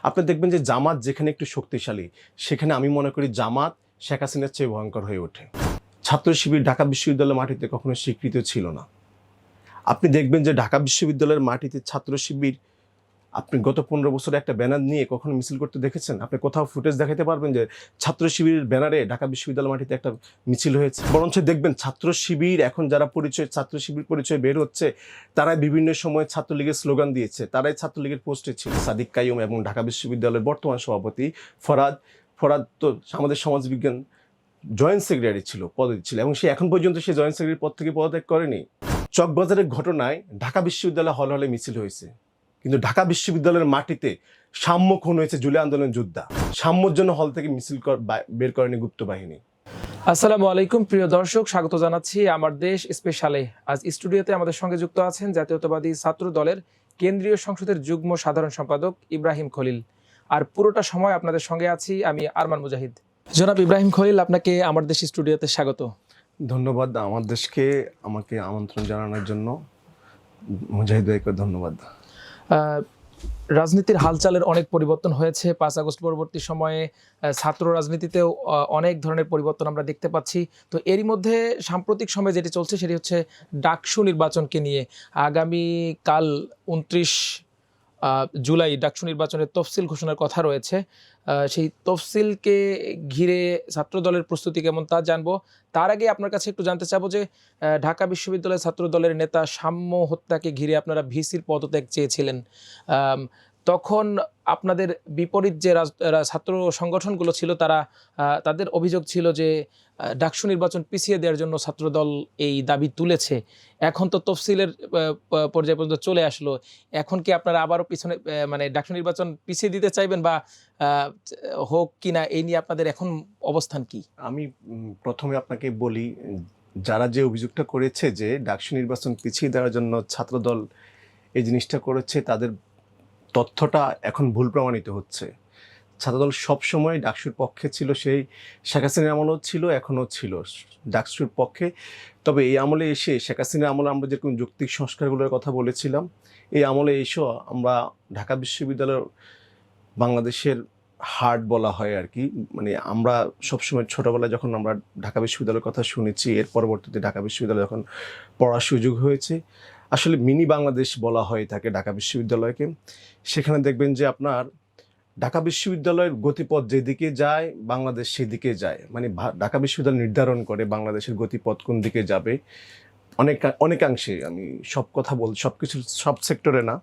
আপনি দেখবেন যে জামাত যেখানে একটু শক্তিশালী, সেখানে আমি মনে করি জামাত শেখ হাসিনার চেয়ে ভয়ঙ্কর হয়ে ওঠে। ছাত্র শিবির ঢাকা বিশ্ববিদ্যালয়ের মাটিতে কখনো স্বীকৃত ছিল না। আপনি দেখবেন যে ঢাকা বিশ্ববিদ্যালয়ের মাটিতে ছাত্র শিবির, আপনি গত 15 বছরে একটা ব্যানার নিয়ে কখনো মিছিল করতে দেখেছেন? আপনি কোথাও ফুটেজ দেখাতে পারবেন যে ছাত্র শিবিরের ব্যানারে ঢাকা বিশ্ববিদ্যালয় মাটিতে একটা মিছিল হয়েছে? বরঞ্চ দেখবেন ছাত্র শিবির এখন যারা ছাত্র শিবির পরিচয় বের হচ্ছে, তারাই বিভিন্ন সময় ছাত্রলীগের স্লোগান দিয়েছে, তারাই ছাত্রলীগের পোস্টে ছিল। সাদিক কাইয়ুম এবং ঢাকা বিশ্ববিদ্যালয়ের বর্তমান সভাপতি ফরাদ ফরাদ তো আমাদের সমাজবিজ্ঞান জয়েন্ট সেক্রেটারি ছিল, পদে ছিল, এবং সে এখন পর্যন্ত সে জয়েন্ট সেক্রেটারি পদ থেকে পদত্যাগ করেনি। চকবাজারের ঘটনায় ঢাকা বিশ্ববিদ্যালয় হলে হলে মিছিল হয়েছে, কিন্তু ঢাকা বিশ্ববিদ্যালয়ের মাটিতে সাম্য খুন হয়েছে জুলাই আন্দোলন যোদ্ধা। সাম্যর জন্য হল থেকে মিছিল বের করেনি গুপ্ত বাহিনী। আসসালামু আলাইকুম প্রিয় দর্শক, স্বাগত জানাচ্ছি আমার দেশ স্পেশালে। আজ স্টুডিওতে আমাদের সঙ্গে যুক্ত আছেন জাতীয়তাবাদী ছাত্র দলের কেন্দ্রীয় সংসদের যুগ্ম সাধারণ সম্পাদক ইব্রাহিম খলিল। আর পুরোটা সময় আপনাদের সঙ্গে আছি আমি আরমান মুজাহিদ। জনাব ইব্রাহিম খলিল, আপনাকে আমার দেশ স্টুডিওতে স্বাগত। ধন্যবাদ আমার দেশকে আমাকে আমন্ত্রণ জানানোর জন্য। মুজাহিদ ভাইকে ধন্যবাদ। রাজনীতির হালচালের অনেক পরিবর্তন হয়েছে। 5 আগস্ট পরবর্তী সময়ে ছাত্র রাজনীতিতেও অনেক ধরনের পরিবর্তন আমরা দেখতে পাচ্ছি। তো এরই মধ্যে সাম্প্রতিক সময়ে যেটি চলছে সেটি হচ্ছে ডাকসু নির্বাচনকে নিয়ে। আগামী কাল 29 জুলাই ডাকসু নির্বাচনের তফসিল ঘোষণার কথা রয়েছে। সেই তফসিলকে ঘিরে ছাত্র দলের প্রস্তুতি কেমন তা জানবো। তার আগে আপনার কাছে একটু জানতে চাবো যে ঢাকা বিশ্ববিদ্যালয়ের ছাত্র দলের নেতা সাম্য হত্যাকে ঘিরে আপনারা ভিসির পদত্যাগ চেয়েছিলেন। তখন আপনাদের বিপরীত যে ছাত্র সংগঠনগুলো ছিল তাদের অভিযোগ ছিল যে ডাকসু নির্বাচন পিছিয়ে দেওয়ার জন্য ছাত্রদল এই দাবি তুলেছে। এখন তো তফসিলের পর্যায় পর্যন্ত চলে আসলো, এখন কি আপনারা আবারও পিছনে মানে ডাকসু নির্বাচন পিছিয়ে দিতে চাইবেন বা হোক কিনা এই নিয়ে আপনাদের এখন অবস্থান কি? আমি প্রথমে আপনাকে বলি, যারা যে অভিযোগটা করেছে যে ডাকসু নির্বাচন পিছিয়ে দেওয়ার জন্য ছাত্রদল এই জিনিসটা করেছে, তাদের তথ্যটা এখন ভুল প্রমাণিত হচ্ছে। ছাত্রদল সবসময় ডাকসুর পক্ষে ছিল, সেই শেখ হাসিনার আমলও ছিল, এখনও ছিল ডাকসুর পক্ষে। তবে এই আমলে এসে শেখ হাসিনার আমলে আমরা যেরকম যৌক্তিক সংস্কারগুলোর কথা বলেছিলাম, এই আমলে এসেও আমরা ঢাকা বিশ্ববিদ্যালয়ের বাংলাদেশের হার্ট বলা হয় আর কি, মানে আমরা সবসময় ছোটোবেলায় যখন আমরা ঢাকা বিশ্ববিদ্যালয়ের কথা শুনেছি, এর পরবর্তীতে ঢাকা বিশ্ববিদ্যালয়ে যখন পড়ার সুযোগ হয়েছে, আসলে মিনি বাংলাদেশ বলা হয়ে থাকে ঢাকা বিশ্ববিদ্যালয়কে। সেখানে দেখবেন যে আপনার ঢাকা বিশ্ববিদ্যালয়ের গতিপথ যেদিকে যায় বাংলাদেশ সেদিকে যায়, মানে ঢাকা বিশ্ববিদ্যালয় নির্ধারণ করে বাংলাদেশের গতিপথ কোন দিকে যাবে। অনেকাংশে, আমি সব কথা সব কিছু সব সেক্টরে না,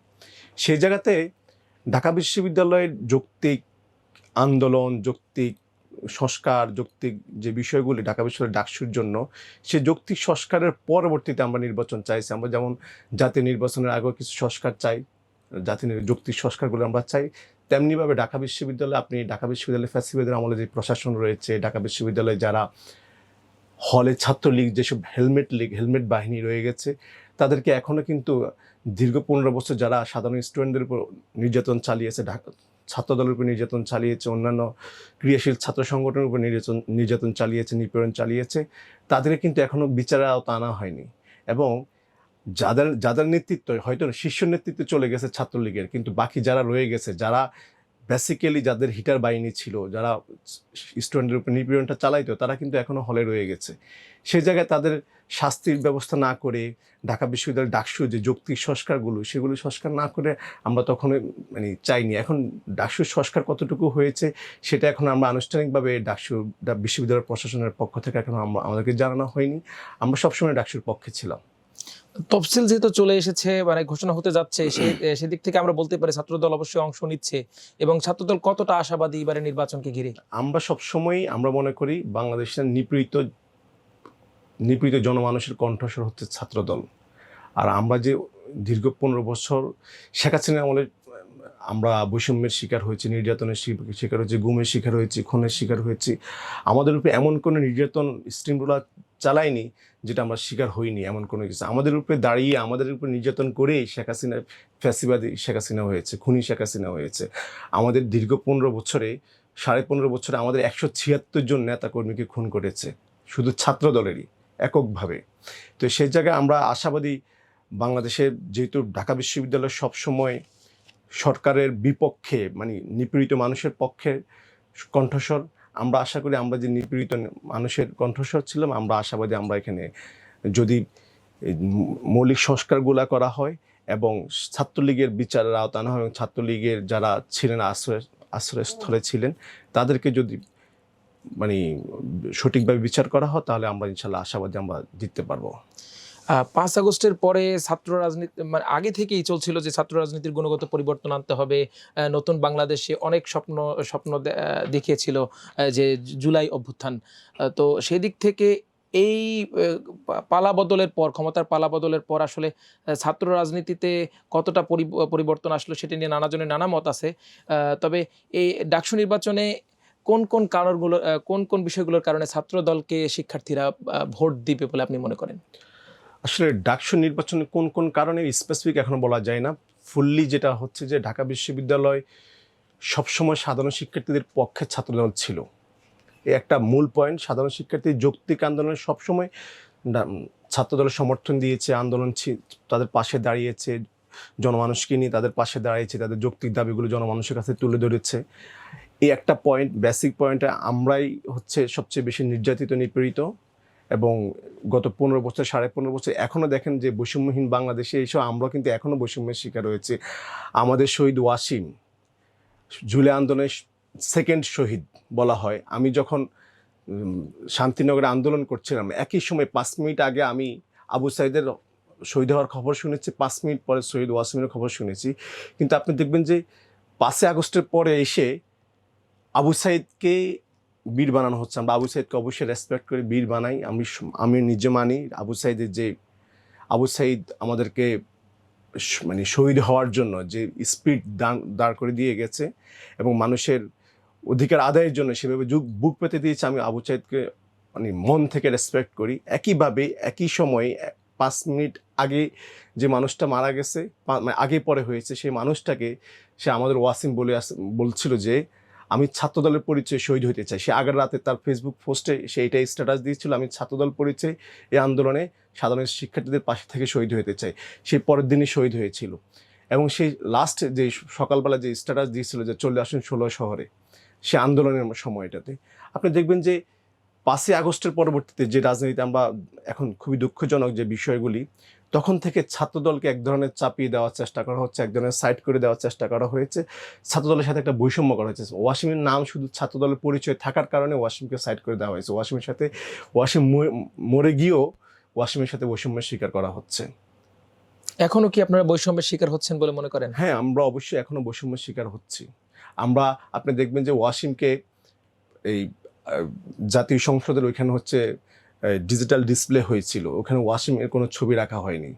সেই জায়গাতে ঢাকা বিশ্ববিদ্যালয়ের যৌক্তিক আন্দোলন, যৌক্তিক সংস্কার, যৌক্তিক যে বিষয়গুলি ঢাকা বিশ্ববিদ্যালয়ের ডাকসুর জন্য, সেই যৌক্তিক সংস্কারের পরবর্তীতে আমরা নির্বাচন চাইছি। আমরা যেমন জাতীয় নির্বাচনের আগেও কিছু সংস্কার চাই, জাতীয় যৌক্তিক সংস্কারগুলো আমরা চাই, তেমনিভাবে ঢাকা বিশ্ববিদ্যালয়ে আপনি ঢাকা বিশ্ববিদ্যালয় ফ্যাসিবাদের আমলে যে প্রশাসন রয়েছে, ঢাকা বিশ্ববিদ্যালয়ে যারা হলে ছাত্রলীগ, যেসব হেলমেট বাহিনী রয়ে গেছে, তাদেরকে এখনও কিন্তু দীর্ঘ 15 বছর যারা সাধারণ স্টুডেন্টদের উপর নির্যাতন চালিয়েছে, ছাত্রদলের উপর নির্যাতন চালিয়েছে, অন্যান্য ক্রিয়াশীল ছাত্র সংগঠনের উপর নির্যাতন চালিয়েছে, নিপীড়ন চালিয়েছে, তাদেরকে কিন্তু এখনও বিচারের আওতায় আনা হয়নি। এবং যাদের নেতৃত্ব হয়তো শীর্ষ নেতৃত্বে চলে গেছে ছাত্রলীগের, কিন্তু বাকি যারা রয়ে গেছে, যারা বেসিক্যালি যাদের হিটার বাহিনী ছিল, যারা স্টুডেন্টের উপর নিপীড়নটা চালাইতো, তারা কিন্তু এখনও হলে রয়ে গেছে। সেই জায়গায় তাদের শাস্তির ব্যবস্থা না করে ঢাকা বিশ্ববিদ্যালয়ের ডাকসু যে যৌক্তিক সংস্কারগুলো, সেগুলো সংস্কার না করে আমরা তখন মানে চাইনি। এখন ডাকসুর সংস্কার কতটুকু হয়েছে সেটা এখন আমরা আনুষ্ঠানিকভাবে বিশ্ববিদ্যালয় প্রশাসনের পক্ষ থেকে এখন আমাদেরকে জানানো হয়নি। আমরা সবসময় ডাকসুর পক্ষে ছিলাম। তফসিল যেহেতু চলে এসেছে, মানে ঘোষণা হতে যাচ্ছে, সেদিক থেকে আমরা বলতে পারি ছাত্রদল অবশ্যই অংশ নিচ্ছে। এবং ছাত্রদল কতটা আশাবাদী এবারে নির্বাচনকে ঘিরে? আমরা সবসময় আমরা মনে করি বাংলাদেশের নিপীড়িত জনমানুষের কণ্ঠস্বর হচ্ছে ছাত্রদল। আর আমরা যে দীর্ঘ 15 বছর শেখ হাসিনার আমলে আমরা বৈষম্যের শিকার হয়েছি, নির্যাতনের শিকার হয়েছি, গুমের শিকার হয়েছি, খুনের শিকার হয়েছি। আমাদের উপরে এমন কোনো নির্যাতন স্ট্রিমগুলো চালায়নি যেটা আমরা শিকার হইনি, এমন কোনো কিছু। আমাদের উপরে দাঁড়িয়ে আমাদের উপরে নির্যাতন করেই শেখ হাসিনা ফ্যাসিবাদী শেখ হাসিনা হয়েছে, খুনি শেখ হাসিনা হয়েছে। আমাদের দীর্ঘ 15 বছরে, 15.5 বছরে আমাদের 176 জন নেতাকর্মীকে খুন করেছে, শুধু ছাত্র দলেরই এককভাবে। তো সেই জায়গায় আমরা আশাবাদী, বাংলাদেশের যেহেতু ঢাকা বিশ্ববিদ্যালয় সবসময় সরকারের বিপক্ষে মানে নিপীড়িত মানুষের পক্ষে কণ্ঠস্বর। আমরা আশা করি আমরা যে নিপীড়িত মানুষের কণ্ঠস্বর ছিলাম, আমরা আশাবাদী আমরা এখানে যদি এই মৌলিক সংস্কারগুলো করা হয় এবং ছাত্রলীগের বিচারের আওতায় আনা হয় এবং ছাত্রলীগের যারা ছিলেন আশ্রয়স্থলে ছিলেন তাদেরকে যদি মানে সঠিকভাবে বিচার করা হয়, তাহলে আমরা ইনশাল্লাহ আশাবাদী আমরা জিততে পারবো। 5 আগস্টের পরে ছাত্র রাজনীতি মানে আগে থেকেই চলছিল যে ছাত্র রাজনীতির গুণগত পরিবর্তন আনতে হবে, নতুন বাংলাদেশে অনেক স্বপ্ন দেখিয়েছিল যে জুলাই অভ্যুত্থান। তো সেদিক থেকে এই পালাবদলের পর, ক্ষমতার পালাবদলের পর আসলে ছাত্র রাজনীতিতে কতটা পরিবর্তন আসলো সেটা নিয়ে নানাজনের নানা মত আছে। তবে এই ডাকসু নির্বাচনে কোন কারণগুলো, কোন বিষয়গুলোর কারণে ছাত্র দলকে শিক্ষার্থীরা ভোট দিবে বলে আপনি মনে করেন? আসলে ডাকসু নির্বাচনে কোন কোন কারণে স্পেসিফিক এখনো বলা যায় না। ফুললি যেটা হচ্ছে যে ঢাকা বিশ্ববিদ্যালয় সবসময় সাধারণ শিক্ষার্থীদের পক্ষে ছাত্রদল ছিল, এই একটা মূল পয়েন্ট। সাধারণ শিক্ষার্থী যৌক্তিক আন্দোলনে সবসময় ছাত্রদলের সমর্থন দিয়েছে, আন্দোলন তাদের পাশে দাঁড়িয়েছে, জনমানুষকে নিয়ে তাদের পাশে দাঁড়িয়েছে, তাদের যৌক্তিক দাবিগুলো জনমানুষের কাছে তুলে ধরেছে। এই একটা পয়েন্ট, বেসিক পয়েন্টে আমরাই হচ্ছে সবচেয়ে বেশি নির্যাতিত, নিপীড়িত। এবং গত 15 বছর, 15.5 বছর এখনও দেখেন যে বৈষম্যহীন বাংলাদেশে এইসব আমরা কিন্তু এখনও বৈষম্যের শিকার হয়েছে। আমাদের শহীদ ওয়াসিম জুলাই আন্দোলনের সেকেন্ড শহীদ বলা হয়। আমি যখন শান্তিনগরে আন্দোলন করছিলাম, একই সময় 5 মিনিট আগে আমি আবু সাইদের শহীদ হওয়ার খবর শুনেছি, 5 মিনিট পরে শহীদ ওয়াসিমের খবর শুনেছি। কিন্তু আপনি দেখবেন যে 5 আগস্টের পরে এসে আবু সাইদকে বীর বানানো হচ্ছে। আমরা আবু সাইদকে অবশ্যই রেসপেক্ট করে বীর বানাই। আমি নিজে মানি আবু সাইদের যে আবু সাইদ আমাদেরকে মানে শহীদ হওয়ার জন্য যে স্পিড দাঁড় করে দিয়ে গেছে এবং মানুষের অধিকার আদায়ের জন্য সেভাবে বুক পেতে দিয়েছে, আমি আবু সাইদকে মানে মন থেকে রেসপেক্ট করি। একইভাবে একই সময়ে 5 মিনিট আগে যে মানুষটা মারা গেছে, মানে আগে পরে হয়েছে, সেই মানুষটাকে সে আমাদের ওয়াসিম বলছিল যে আমি ছাত্রদলের পরিচয় শহীদ হইতে চাই। সে আগের রাতে তার ফেসবুক পোস্টে সে এইটাই স্ট্যাটাস দিয়েছিল, আমি ছাত্রদল পরিচয় এই আন্দোলনে সাধারণ শিক্ষার্থীদের পাশে থেকে শহীদ হতে চাই। সেই পরের দিনই শহীদ হয়েছিল। এবং সেই লাস্ট যে সকালবেলা যে স্ট্যাটাস দিয়েছিল যে চলে আসুন 16 শহরে, সে আন্দোলনের সময়টাতে আপনি দেখবেন যে 5 আগস্টের পরবর্তীতে যে রাজনীতিতে আমরা এখন খুবই দুঃখজনক যে বিষয়গুলি, তখন থেকে ছাত্রদলকে এক ধরনের চাপিয়ে দেওয়ার চেষ্টা করা হচ্ছে, এক ধরনের সাইড করে দেওয়ার চেষ্টা করা হয়েছে। ছাত্রদলের সাথে একটা বৈষম্য করা হয়েছে। ওয়াসিমের নাম শুধু ছাত্রদলের পরিচয় থাকার কারণে ওয়াসিমকে সাইড করে দেওয়া হয়েছে। ওয়াসিম মরে গিয়েও ওয়াসিমের সাথে বৈষম্যের শিকার করা হচ্ছে। এখনো কি আপনারা বৈষম্যের শিকার হচ্ছেন বলে মনে করেন? হ্যাঁ, আমরা অবশ্যই এখনো বৈষম্যের শিকার হচ্ছি। আপনি দেখবেন যে ওয়াসিমকে এই জাতীয় সংসদের ওইখানে হচ্ছে ডিজিটাল ডিসপ্লে হয়েছিল, ওখানে ওয়াসিমের কোনো ছবি রাখা হয়নি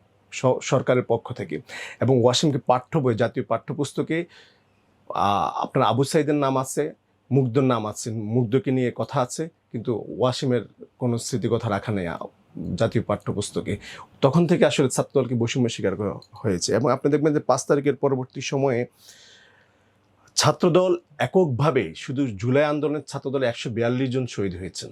সরকারের পক্ষ থেকে। এবং ওয়াসিমকে জাতীয় পাঠ্যপুস্তকে আপনার আবু সাইদের নাম আছে, মুগ্ধর নাম আছে, মুগ্ধকে নিয়ে কথা আছে, কিন্তু ওয়াসিমের কোনো স্মৃতিকথা রাখা নেই জাতীয় পাঠ্যপুস্তকে। তখন থেকে আসলে ছাত্রদলকে বৈষম্যের শিকার হয়েছে। এবং আপনি দেখবেন যে 5 তারিখের পরবর্তী সময়ে ছাত্রদল এককভাবে, শুধু জুলাই আন্দোলনের ছাত্রদলে 142 জন শহীদ হয়েছেন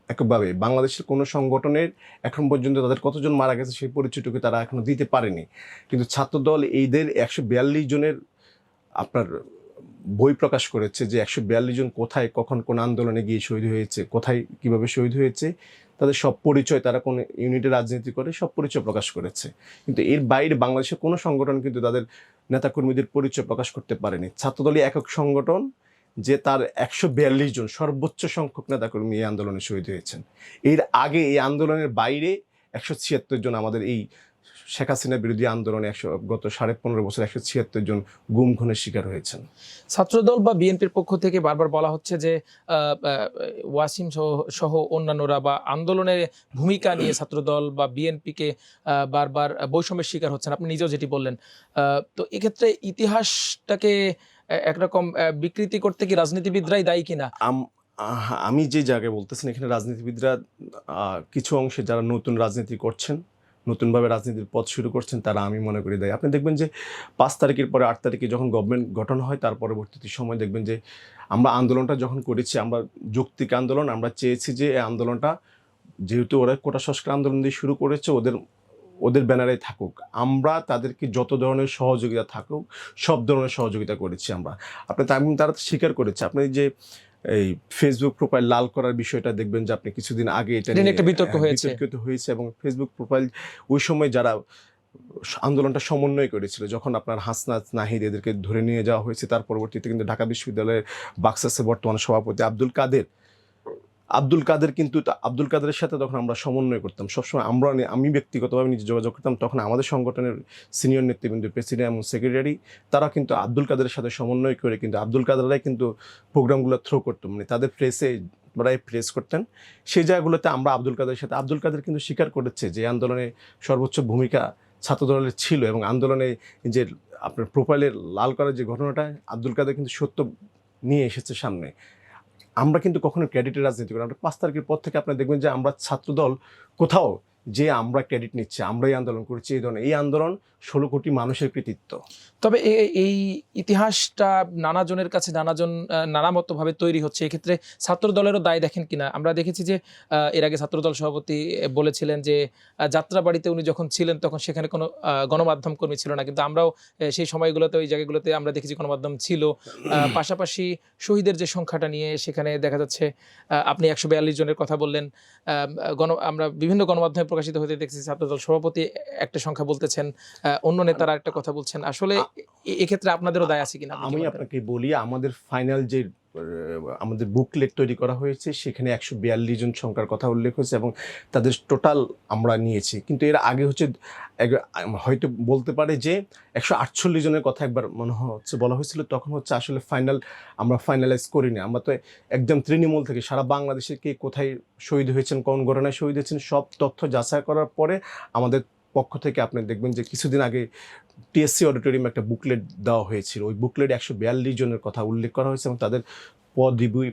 এককভাবে। বাংলাদেশের কোনো সংগঠনের এখন পর্যন্ত তাদের কতজন মারা গেছে সেই পরিচয়টুকু তারা এখনো দিতে পারেনি। কিন্তু ছাত্রদল এইদের 142 জনের আপনার বই প্রকাশ করেছে যে 142 জন কোথায়, কখন, কোন আন্দোলনে গিয়ে শহীদ হয়েছে, কোথায় কিভাবে শহীদ হয়েছে, তাদের সব পরিচয়, তারা কোন ইউনিটে রাজনীতি করে, সব পরিচয় প্রকাশ করেছে। কিন্তু এর বাইরে বাংলাদেশের কোনো সংগঠন কিন্তু তাদের নেতাকর্মীদের পরিচয় প্রকাশ করতে পারেনি। ছাত্রদলই একক সংগঠন যে তার 142 জন সর্বোচ্চ সংখ্যক নেতাকর্মী এই আন্দোলনে শহীদ হয়েছেন। এর আগে এই আন্দোলনের বাইরে 176 জন আমাদের এই শেখ হাসিনা বিরোধী আন্দোলনে গত 15.5 বছর 176 জন গুম খুনের শিকার হয়েছেন। ছাত্রদল বা বিএনপির পক্ষ থেকে বারবার বলা হচ্ছে যে ওয়াসিম সহ অন্যান্যরা বা আন্দোলনের ভূমিকা নিয়ে ছাত্রদল বা বিএনপিকে বারবার বৈষম্যের শিকার হচ্ছেন, আপনি নিজেও যেটি বললেন। তো এক্ষেত্রে ইতিহাসটাকে একরকম বিকৃতি করতে কি রাজনীতিবিদরাই দায়ী কিনা? আমি যে জায়গায় বলতেছেন, এখানে রাজনীতিবিদরা কিছু অংশে যারা নতুন রাজনীতি করছেন, নতুনভাবে রাজনীতির পথ শুরু করছেন, তারা আমি মনে করি দেয়। আপনি দেখবেন যে 5 তারিখের পরে 8 তারিখে যখন গভর্নমেন্ট গঠন হয়, তার পরবর্তী সময় দেখবেন যে আমরা আন্দোলনটা যখন করেছি, আমরা যৌক্তিক আন্দোলন, আমরা চেয়েছি যে এই আন্দোলনটা, যেহেতু ওরা কোটা সংস্কার আন্দোলন দিয়ে শুরু করেছে, ওদের ওদের ব্যানারে থাকুক, আমরা তাদেরকে যত ধরনের সহযোগিতা থাকুক সব ধরনের সহযোগিতা করেছি আমরা। তারা তো স্বীকার করেছে। আপনি যে এই ফেসবুক প্রোফাইল লাল করার বিষয়টা দেখবেন যে আপনি কিছুদিন আগে এটা এটা নিয়ে নিয়ে একটা বিতর্ক হয়েছে। বিতর্কিত হয়েছে, এবং ফেসবুক প্রোফাইল ওই সময় যারা আন্দোলনটা সমন্বয় করেছিল, যখন আপনার হাসনাত নাহিদ এদেরকে ধরে নিয়ে যাওয়া হয়েছে, তার পরবর্তীতে কিন্তু ঢাকা বিশ্ববিদ্যালয়ের বাক্সাসের বর্তমান সভাপতি আব্দুল কাদের কিন্তু আব্দুল কাদেরের সাথে তখন আমরা সমন্বয় করতাম সবসময়। আমি ব্যক্তিগতভাবে নিজে যোগাযোগ করতাম, তখন আমাদের সংগঠনের সিনিয়র নেতৃবৃন্দ, প্রেসিডেন্ট এবং সেক্রেটারি, তারা কিন্তু আব্দুল কাদেরের সাথে সমন্বয় করে কিন্তু আব্দুল কাদেররাই কিন্তু প্রোগ্রামগুলো থ্রো করতো, মানে তাদের প্রেস করতেন সেই জায়গাগুলোতে। আমরা আব্দুল কাদের কিন্তু স্বীকার করেছে যে আন্দোলনে সর্বোচ্চ ভূমিকা ছাত্রদলের ছিল, এবং আন্দোলনে যে আপনার প্রোফাইলের লাল করার যে ঘটনাটা আব্দুল কাদের কিন্তু সত্য নিয়ে এসেছে সামনে। আমরা কিন্তু কখনো ক্রেডিটের রাজনীতি করি। আমরা 5 তারিখের পর থেকে আপনারা দেখবেন যে আমরা ছাত্রদল কোথাও যে আমরা ক্রেডিট নিচ্ছি, আমরাই আন্দোলন করছি, এই আন্দোলন 16 কোটি মানুষের কৃতিত্ব। তবে এই ইতিহাসটা নানাজনের কাছে নানা মতভাবে তৈরি হচ্ছে। এক্ষেত্রে ছাত্র দলেরও দায় দেখেন কিনা? আমরা দেখেছি যে এর আগে ছাত্রদল সভাপতি বলেছিলেন যে যাত্রাবাড়িতে উনি যখন ছিলেন তখন সেখানে কোনো গণমাধ্যম কর্মী ছিল না, কিন্তু আমরাও সেই সময়গুলোতে ওই জায়গাগুলোতে আমরা দেখেছি গণমাধ্যম ছিল। পাশাপাশি শহীদের যে সংখ্যাটা নিয়ে সেখানে দেখা যাচ্ছে আপনি 142 জনের কথা বললেন। আমরা বিভিন্ন গণমাধ্যমে প্রকাশিত হতে দেখছি ছাত্রদল সভাপতি একটা সংখ্যা বলতেছেন, অন্য নেতারা একটা কথা বলছেন। আসলে এক্ষেত্রে আপনাদেরও দায় আছে কিনা? আমি আপনাকে বলি, আমাদের ফাইনাল যে আমাদের বুকলেট তৈরি করা হয়েছে সেখানে 142 জন সংখ্যার কথা উল্লেখ হয়েছে, এবং তাদের টোটাল আমরা নিয়েছি। কিন্তু এর আগে হয়তো বলতে পারে যে 148 জনের কথা একবার মনে হচ্ছে বলা হয়েছিল, তখন আসলে আমরা ফাইনালাইজ করিনি। আমরা তো একদম তৃণমূল থেকে সারা বাংলাদেশে কে কোথায় শহীদ হয়েছেন, কোন ঘটনায় শহীদ হয়েছেন, সব তথ্য যাচাই করার পরে আমাদের পক্ষ থেকে আপনি দেখবেন যে কিছুদিন আগে টিএসসি অডিটোরিয়ামে একটা বুকলেট দেওয়া হয়েছিল। ওই বুকলেট 142 জনের কথা উল্লেখ করা হয়েছে, এবং তাদের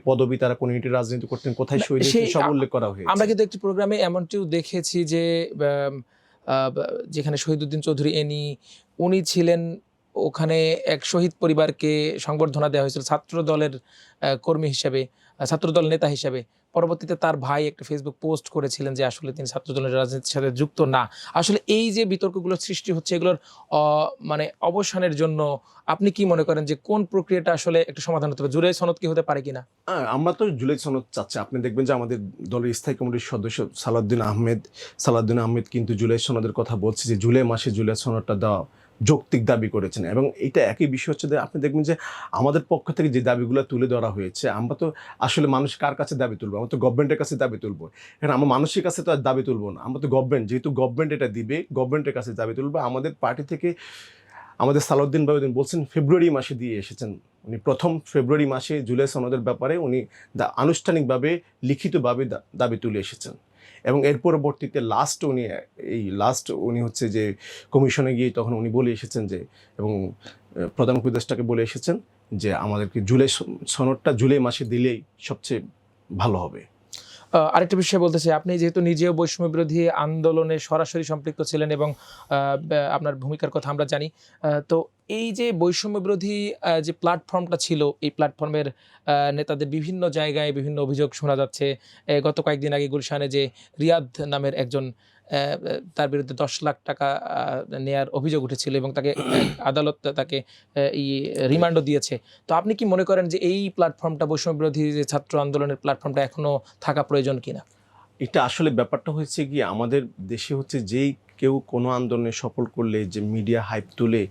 পদবি, তারা কোন ইউনিটের রাজনীতি করতেন, কোথায় শহীদ হয়েছেন, সব উল্লেখ করা হয়েছে। আমরা কিন্তু একটি প্রোগ্রামে এমনটিও দেখেছি যে যেখানে শহীদউদ্দিন চৌধুরী উনি ছিলেন, ওখানে এক শহীদ পরিবারকে সংবর্ধনা দেওয়া হয়েছিল ছাত্র দলের কর্মী হিসেবে, ছাত্রদল নেতা হিসেবে। পরবর্তীতে তার ভাই একটা ফেসবুক পোস্ট করেছিলেন যে আসলে তিনি ছাত্রদলের রাজনীতির সাথে যুক্ত না। আসলে এই যে বিতর্কগুলো সৃষ্টি হচ্ছে, এগুলোর মানে অবসানের জন্য আপনি কি মনে করেন যে কোন প্রক্রিয়াটা আসলে একটা সমাধান হতে পারে? জুলাই সনদ কি হতে পারে কিনা? আমরা তো জুলাই সনদ চাচ্ছি। আপনি দেখবেন যে আমাদের দলের স্থায়ী কমিটির সদস্য সালাউদ্দিন আহমেদ কিন্তু জুলাই সনদের কথা বলছে, যে জুলাই মাসে জুলাই সনদটা দেওয়া যৌক্তিক দাবি করেছেন। এবং এটা একই বিষয় হচ্ছে যে আপনি দেখবেন যে আমাদের পক্ষ থেকে যে দাবিগুলো তুলে ধরা হয়েছে, আমরা তো আসলে মানুষ কার কাছে দাবি তুলবো? আমরা তো গভর্নমেন্টের কাছে দাবি তুলবো। এখন আমরা মানুষের কাছে তো আর দাবি তুলবো না, আমরা তো যেহেতু গভর্নমেন্ট এটা দিবে, গভর্নমেন্টের কাছে দাবি তুলবো। আমাদের পার্টি থেকে আমাদের সালাউদ্দিন ভাই বলছেন ফেব্রুয়ারি মাসে দিয়ে এসেছেন, উনি প্রথম ফেব্রুয়ারি মাসে জুলাই সনদের ব্যাপারে উনি আনুষ্ঠানিকভাবে লিখিতভাবে দাবি তুলে এসেছেন। এবং এর পরবর্তীতে উনি হচ্ছে যে কমিশনে গিয়ে তখন উনি বলে এসেছেন যে, এবং প্রধান উপদেষ্টাকে বলে এসেছেন যে আমাদেরকে সনদটা জুলাই মাসে দিলেই সবচেয়ে ভালো হবে। আরেকটা বিষয় বলতে চাই, আপনি যেহেতু নিজেও বৈষম্য বিরোধী আন্দোলনে সরাসরি সম্পৃক্ত ছিলেন এবং আপনার ভূমিকার কথা আমরা জানি, তো এই যে বৈষম্য বিরোধী যে প্ল্যাটফর্মটা ছিল, এই প্ল্যাটফর্মের নেতাদের বিভিন্ন জায়গায় বিভিন্ন অভিযোগ শোনা যাচ্ছে। গত কয়েকদিন আগে গুলশানে যে রিয়াদ নামের একজন, তার বিরুদ্ধে 10 লাখ টাকা নেয়ার অভিযোগ উঠেছিল এবং তাকে আদালত তাকে রিমান্ডও দিয়েছে। তো আপনি কি মনে করেন যে এই প্ল্যাটফর্মটা, বৈষম্য বিরোধী যে ছাত্র আন্দোলনের প্ল্যাটফর্মটা এখনো থাকা প্রয়োজন কিনা? এটা আসলে ব্যাপারটা হচ্ছে কি, আমাদের দেশে যেই কেউ কোনো আন্দোলনে সফল করলে যে মিডিয়া হাইপ তুলে,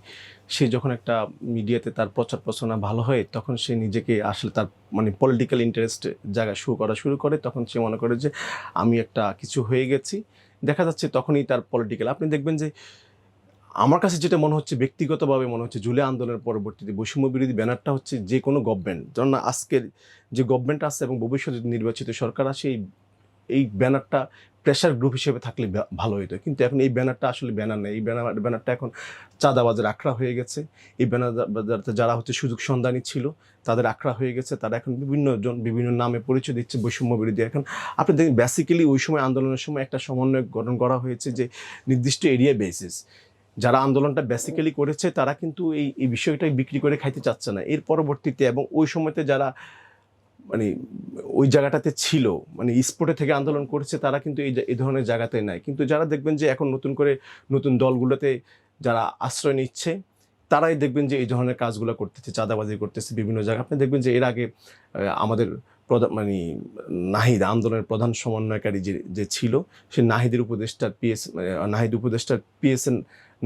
সে যখন একটা মিডিয়াতে তার প্রচার প্রচারণা ভালো হয়, তখন সে নিজেকে আসলে তার মানে পলিটিক্যাল ইন্টারেস্ট জায়গা শুরু করে, তখন সে মনে করে যে আমি একটা কিছু হয়ে গেছি। দেখা যাচ্ছে তখনই তার পলিটিক্যাল, আপনি দেখবেন যে আমার কাছে যেটা মনে হচ্ছে, ব্যক্তিগতভাবে মনে হচ্ছে জুলাই আন্দোলনের পরবর্তীতে বৈষম্য বিরোধী ব্যানারটা হচ্ছে যে কোনো গভর্নমেন্ট, যেমন আজকের যে গভর্নমেন্ট আছে এবং ভবিষ্যতে নির্বাচিত সরকার আসে, এই ব্যানারটা প্রেশার গ্রুপ হিসেবে থাকলে ভালো হতো। কিন্তু এখন এই ব্যানারটা আসলে ব্যানার নেই, এই ব্যানারটা এখন চাঁদাবাজের আখড়া হয়ে গেছে। এই ব্যানারতে যারা সুযোগ সন্ধানী ছিল তাদের আখড়া হয়ে গেছে, তারা এখন বিভিন্ন নামে পরিচয় দিচ্ছে বৈষম্য বিরোধী। এখন আপনি দেখেন বেসিক্যালি ওই সময় আন্দোলনের সময় একটা সমন্বয় গঠন করা হয়েছে যে নির্দিষ্ট এরিয়া বেসিস, যারা আন্দোলনটা বেসিক্যালি করেছে তারা কিন্তু এই বিষয়টাই বিক্রি করে খাইতে চাচ্ছে না। এর পরবর্তীতে এবং ওই সময়তে যারা মানে ওই জায়গাটাতে ছিল, মানে স্পটে থেকে আন্দোলন করেছে, তারা কিন্তু এই ধরনের জায়গাতে নাই। কিন্তু যারা দেখবেন যে এখন নতুন করে নতুন দলগুলোতে যারা আশ্রয় নিচ্ছে, তারাই দেখবেন যে এই ধরনের কাজগুলো করতেছে, চাঁদাবাজি করতেছে বিভিন্ন জায়গায়। আপনি দেখবেন যে এর আগে আমাদের প্রধান মানে নাহিদ আন্দোলনের প্রধান সমন্বয়কারী যে ছিল, সে নাহিদের উপদেষ্টার নাহিদ উপদেষ্টার পিএসএন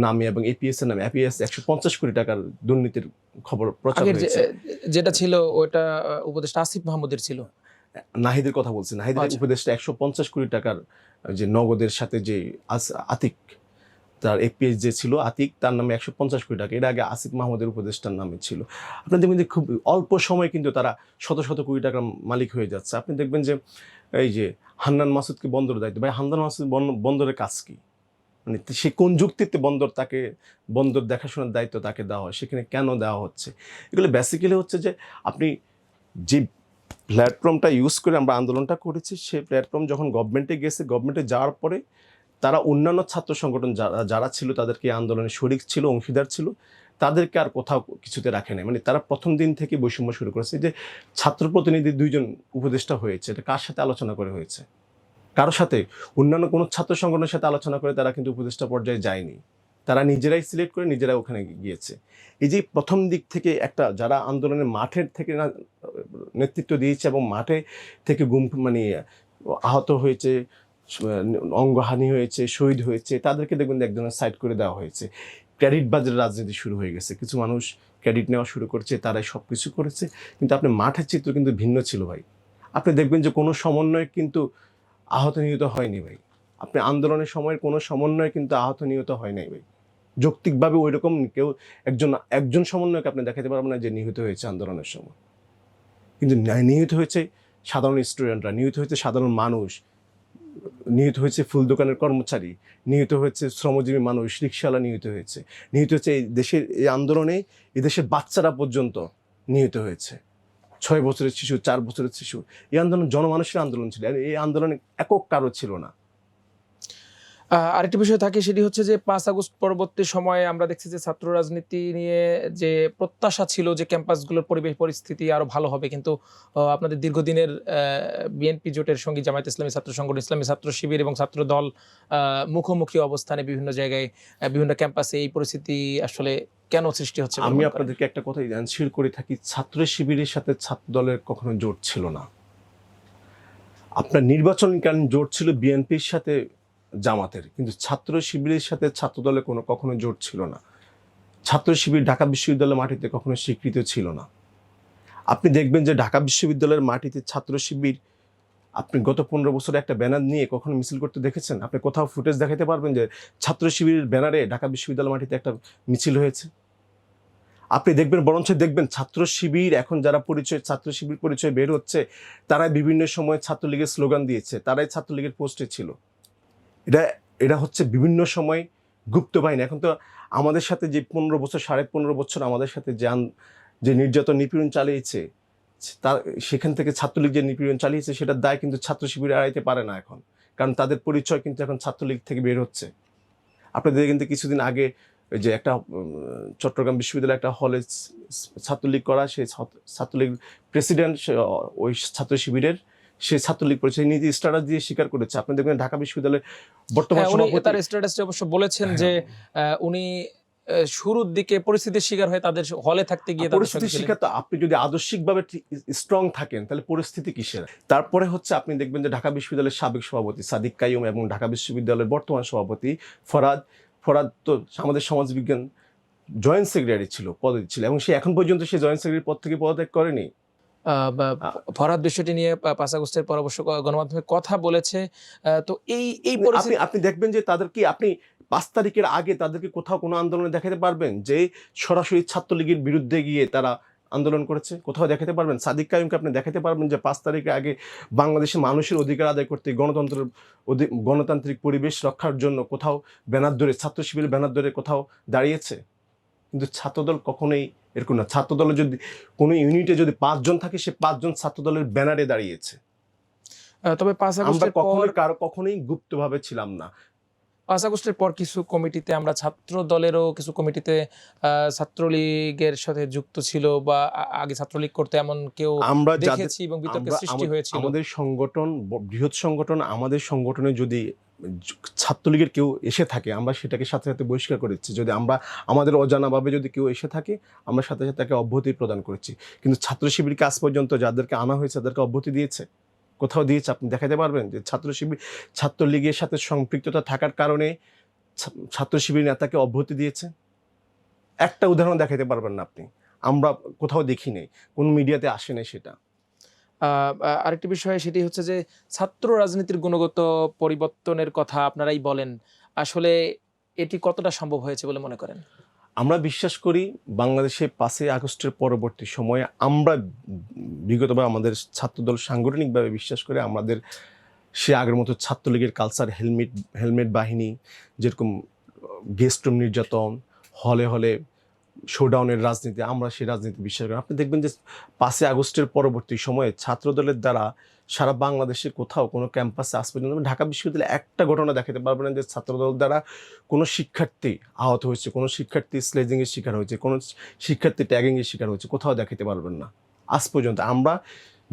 নামে এবং এপিএস নামে এপিএস 150 কোটি টাকার দুর্নীতির খবর প্রচার আগের হয়েছে। যেটা ছিল ওটা উপদেষ্টা আসিফ মাহমুদের ছিল। নাহিদের কথা বলছি, নাহিদের আচ্ছা। উপদেষ্টা 150 কোটি টাকার যে নগদের সাথে যে আতিক, তার এপিএস যে ছিল আতিক, তার নামে 150 কোটি টাকা, এর আগে আসিফ মাহমুদের উপদেষ্টার নামে ছিল। আপনি দেখবেন যে খুব অল্প সময় কিন্তু তারা শত শত কোটি টাকার মালিক হয়ে যাচ্ছে। আপনি দেখবেন যে এই যে হান্নান মাসুদকে বন্দর দায়িত্ব, ভাই হান্নান মাসুদ বন্দরের কাজ কি? মানে সে কোন যুক্তিতে বন্দর দেখাশোনার দায়িত্ব তাকে দেওয়া হয়, সেখানে কেন দেওয়া হচ্ছে? এগুলো বেসিক্যালি হচ্ছে যে আপনি যে প্ল্যাটফর্মটা ইউজ করে আমরা আন্দোলনটা করেছি, সেই প্ল্যাটফর্ম যখন গভর্নমেন্টে গেছে, গভর্নমেন্টে যাওয়ার পরে তারা অন্যান্য ছাত্র সংগঠন যারা ছিল, তাদেরকে আন্দোলনে শরিক ছিল, অংশীদার ছিল, তাদেরকে আর কোথাও কিছুতে রাখে নাই। মানে তারা প্রথম দিন থেকে বৈষম্য শুরু করেছে। যে ছাত্র প্রতিনিধি 2 জন উপদেষ্টা হয়েছে, এটা কার সাথে আলোচনা করে হয়েছে? কারোর সাথে, অন্যান্য কোনো ছাত্র সংগঠনের সাথে আলোচনা করে তারা কিন্তু উপদেষ্টা পর্যায়ে যায়নি। তারা নিজেরাই সিলেক্ট করে নিজেরাই ওখানে গিয়েছে। এই যে প্রথম দিক থেকে একটা যারা আন্দোলনের মাঠের থেকে নেতৃত্ব দিয়েছে এবং মাঠে থেকে মানে আহত হয়েছে, অঙ্গহানি হয়েছে, শহীদ হয়েছে, তাদেরকে দেখবেন একজনের সাইড করে দেওয়া হয়েছে। ক্রেডিট বাজারের রাজনীতি শুরু হয়ে গেছে, কিছু মানুষ ক্রেডিট নেওয়া শুরু করছে, তারাই সব কিছু করেছে। কিন্তু আপনি মাঠের চিত্র কিন্তু ভিন্ন ছিল ভাই। আপনি দেখবেন যে কোনো সমন্বয় কিন্তু আহত নিহত হয়নি ভাই। আপনি আন্দোলনের সময়ের কোনো সমন্বয় কিন্তু আহত নিহত হয় নাই ভাই। যৌক্তিকভাবে ওই রকম কেউ একজন সমন্বয়কে আপনি দেখাতে পারবেন না যে নিহত হয়েছে আন্দোলনের সময়। কিন্তু নিহত হয়েছে সাধারণ স্টুডেন্টরা, নিহত হয়েছে সাধারণ মানুষ, নিহত হয়েছে ফুল দোকানের কর্মচারী, নিহত হয়েছে শ্রমজীবী মানুষ, রিক্সাওয়ালা নিহত হয়েছে, নিহত হচ্ছে এই দেশের এই আন্দোলনে এই দেশের বাচ্চারা পর্যন্ত নিহত হয়েছে। 6 বছরের শিশু, 4 বছরের শিশু। এই আন্দোলন জনমানুষের আন্দোলন ছিল, এই আন্দোলনে একক কারো ছিল না। আরেকটি বিষয় থাকে, সেটি হচ্ছে যে 5 আগস্ট পরবর্তী সময়ে আমরা দেখছি যে ছাত্র রাজনীতি নিয়ে যে প্রত্যাশা ছিল যে ক্যাম্পাসগুলোর পরিবেশ পরিস্থিতি আরো ভালো হবে, কিন্তু আপনাদের দীর্ঘদিনের বিএনপি জোটের সঙ্গী জামায়াত ইসলামী ছাত্র সংগঠন, ইসলামী ছাত্র শিবির এবং ছাত্র দল মুখোমুখি অবস্থানে বিভিন্ন জায়গায় বিভিন্ন ক্যাম্পাসে এই পরিস্থিতি আসলে কেন সৃষ্টি হচ্ছে? আমি আপনাদেরকে একটা কথাই শেয়ার করে থাকি, ছাত্র শিবিরের সাথে ছাত্র দলের কখনো জোট ছিল না। আপনার নির্বাচনকালীন জোট ছিল বিএনপির সাথে জামাতের, কিন্তু ছাত্র শিবিরের সাথে ছাত্র দলের কখনো জোট ছিল না। ছাত্র শিবির ঢাকা বিশ্ববিদ্যালয়ের মাটিতে কখনো স্বীকৃত ছিল না। আপনি দেখবেন যে ঢাকা বিশ্ববিদ্যালয়ের মাটিতে ছাত্র শিবির, আপনি গত 15 বছরে একটা ব্যানার নিয়ে কখনো মিছিল করতে দেখেছেন? আপনি কোথাও ফুটেজ দেখাতে পারবেন যে ছাত্র শিবিরের ব্যানারে ঢাকা বিশ্ববিদ্যালয় মাটিতে একটা মিছিল হয়েছে? আপনি দেখবেন, বরঞ্চ দেখবেন ছাত্র শিবির এখন যারা ছাত্র শিবির পরিচয় বের হচ্ছে, তারাই বিভিন্ন সময় ছাত্রলীগের স্লোগান দিয়েছে, তারাই ছাত্রলীগের পোস্টে ছিল। এটা হচ্ছে বিভিন্ন সময় গুপ্ত বাহিনী। এখন তো আমাদের সাথে যে 15 বছর 15.5 বছর আমাদের সাথে যে নির্যাতন নিপীড়ন চালিয়েছে, তার সেখান থেকে ছাত্রলীগ যে নিপীড়ন চালিয়েছে, সেটার দায় কিন্তু ছাত্র শিবির এড়াইতে পারে না এখন, কারণ তাদের পরিচয় কিন্তু এখন ছাত্রলীগ থেকে বের হচ্ছে। আপনাদের কিন্তু কিছুদিন আগে ওই যে একটা চট্টগ্রাম বিশ্ববিদ্যালয়ে একটা হলে ছাত্রলীগ করা, সেই ছাত্রলীগ প্রেসিডেন্ট ওই ছাত্র শিবিরের, সে ছাত্রলীগ পরিচয় নিজে স্ট্যাটাস দিয়ে স্বীকার করেছে। আপনি দেখবেন ঢাকা বিশ্ববিদ্যালয়ের বর্তমান সভাপতি তার স্ট্যাটাসে অবশ্য বলেছেন যে উনি শুরুর দিকে পরিস্থিতির শিকার হয়ে তাদের হলে থাকতে গিয়ে পরিস্থিতির শিকার। তো আপনি যদি আদর্শিকভাবে স্ট্রং থাকেন, তাহলে পরিস্থিতি কিসের? তারপরে হচ্ছে আপনি দেখবেন যে ঢাকা বিশ্ববিদ্যালয়ের সাবেক সভাপতি সাদিক কাইয়ুম এবং ঢাকা বিশ্ববিদ্যালয়ের বর্তমান সভাপতি ফরাদ তো আমাদের সমাজবিজ্ঞান জয়েন্ট সেক্রেটারি ছিল, পদে ছিল, এবং সে এখন পর্যন্ত সে জয়েন্ট সেক্রেটারি পদ থেকে পদত্যাগ করেনি। ফরহাদ বিষয়টি নিয়ে 5 আগস্টের পর অবশ্য গণমাধ্যমে কথা বলেছে। তো এই আপনি দেখবেন যে তাদেরকে আপনি 5 তারিখের আগে তাদেরকে কোথাও কোনো আন্দোলনে দেখাতে পারবেন যে সরাসরি ছাত্রলীগের বিরুদ্ধে গিয়ে তারা আন্দোলন করেছে? কোথাও দেখাতে পারবেন? সাদিক কাইয়ুমকে আপনি দেখাতে পারবেন যে 5 তারিখের আগে বাংলাদেশের মানুষের অধিকার আদায় করতে, গণতান্ত্রিক পরিবেশ রক্ষার জন্য কোথাও ব্যানার ধরে, ছাত্র শিবিরের ব্যানার ধরে কোথাও দাঁড়িয়েছে? কিন্তু ছাত্রদল কখনোই এরকম না। ছাত্রদলের যদি কোনো ইউনিটে যদি 5 জন থাকে, সে 5 জন ছাত্রদলের ব্যানারে দাঁড়িয়েছে। তবে 5 আগস্টের পর কখনোই গুপ্তভাবে ছিলাম না। 5 আগস্টের পর কিছু কমিটিতে আমরা ছাত্র দলেরও কিছু কমিটিতে ছাত্রলীগের সাথে যুক্ত ছিল বা আগে ছাত্রলীগ করতে এমন কেউ আমরা যাদের দেখেছি এবং বিতর্কের সৃষ্টি হয়েছিল। আমাদের সংগঠন বৃহৎ সংগঠন, আমাদের সংগঠনে যদি ছাত্রলীগের কেউ এসে থাকে আমরা সেটাকে সাথে সাথে বহিষ্কার করেছি। যদি আমরা আমাদের অজানাভাবে যদি কেউ এসে থাকে আমরা সাথে সাথে তাকে অব্যাহতি প্রদান করেছি। কিন্তু ছাত্র শিবিরকে আজ পর্যন্ত যাদেরকে আনা হয়েছে তাদেরকে অব্যাহতি দিয়েছে, কোথাও দিয়েছে? আপনি দেখাতে পারবেন যে ছাত্র শিবির ছাত্রলীগের সাথে সম্পৃক্ততা থাকার কারণে ছাত্র শিবির নেতাকে অব্যাহতি দিয়েছে? একটা উদাহরণ দেখাতে পারবেন না আপনি। আমরা কোথাও দেখি নেই, কোন মিডিয়াতে আসে নাই সেটা। আরেকটি বিষয় সেটি হচ্ছে যে ছাত্র রাজনীতির গুণগত পরিবর্তনের কথা আপনারাই বলেন, আসলে এটি কতটা সম্ভব হয়েছে বলে মনে করেন? আমরা বিশ্বাস করি বাংলাদেশে 5ই আগস্টের পরবর্তী সময়ে আমরা বিগতবার আমাদের ছাত্রদল সাংগঠনিকভাবে বিশ্বাস করে আমাদের সে আগের মতো ছাত্রলীগের কালচার, হেলমেট বাহিনী, যেরকম গেস্ট রুম নির্যাতন, হলে হলে শোডাউনের রাজনীতি, আমরা সেই রাজনীতি বিশ্বাস করি। আপনি দেখবেন যে 5ই আগস্টের পরবর্তী সময়ে ছাত্রদলের দ্বারা সারা বাংলাদেশের কোথাও কোনো ক্যাম্পাসে আজ পর্যন্ত ঢাকা বিশ্ববিদ্যালয়ে একটা ঘটনা দেখাতে পারবেন না যে ছাত্রদল দ্বারা কোনো শিক্ষার্থী আহত হয়েছে, কোনো শিক্ষার্থী স্লেজিংয়ের শিকার হয়েছে, কোনো শিক্ষার্থী ট্যাগিংয়ের শিকার হয়েছে, কোথাও দেখাতে পারবেন না আজ পর্যন্ত। আমরা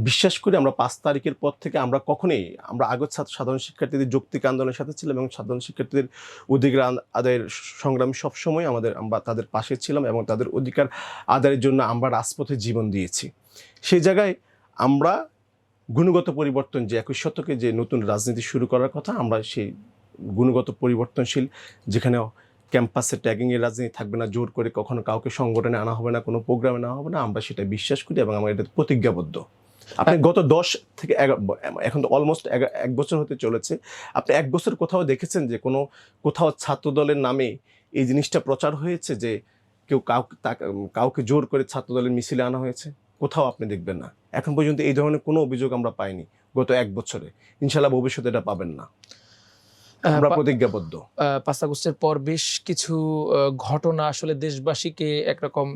বিশ্বাস করি আমরা 5 তারিখের পর থেকে আমরা কখনোই আমরা আগের সাধারণ শিক্ষার্থীদের যৌক্তিক আন্দোলনের সাথে ছিলাম এবং সাধারণ শিক্ষার্থীদের অধিকার আদায়ের সংগ্রামী সবসময় আমরা তাদের পাশে ছিলাম এবং তাদের অধিকার আদায়ের জন্য আমরা রাজপথে জীবন দিয়েছি। সেই জায়গায় আমরা গুণগত পরিবর্তন, যে 21 শতকে যে নতুন রাজনীতি শুরু করার কথা, আমরা সেই গুণগত পরিবর্তনশীল, যেখানে ক্যাম্পাসে ট্যাগিংয়ের রাজনীতি থাকবে না, জোর করে কখনো কাউকে সংগঠনে আনা হবে না, কোনো প্রোগ্রামে নেওয়া হবে না, আমরা সেটা বিশ্বাস করি এবং আমরা এটা প্রতিজ্ঞাবদ্ধ। আপনি গত 10 থেকে 11, এখন তো অলমোস্ট 1 বছর হতে চলেছে, আপনি 1 বছর কোথাও দেখেছেন যে কোথাও ছাত্রদলের নামে এই জিনিসটা প্রচার হয়েছে যে কেউ কাউকে জোর করে ছাত্রদলের মিছিলে আনা হয়েছে? কোথাও আপনি দেখবেন না। এখন পর্যন্ত এই ধরনের কোনো অভিযোগ আমরা পাইনি গত 1 বছরে। ইনশাল্লাহ ভবিষ্যতে এটা পাবেন না, আমরা প্রতিজ্ঞাবদ্ধ। 5 আগস্টের পর বেশ কিছু ঘটনা আসলে দেশবাসীকে একরকম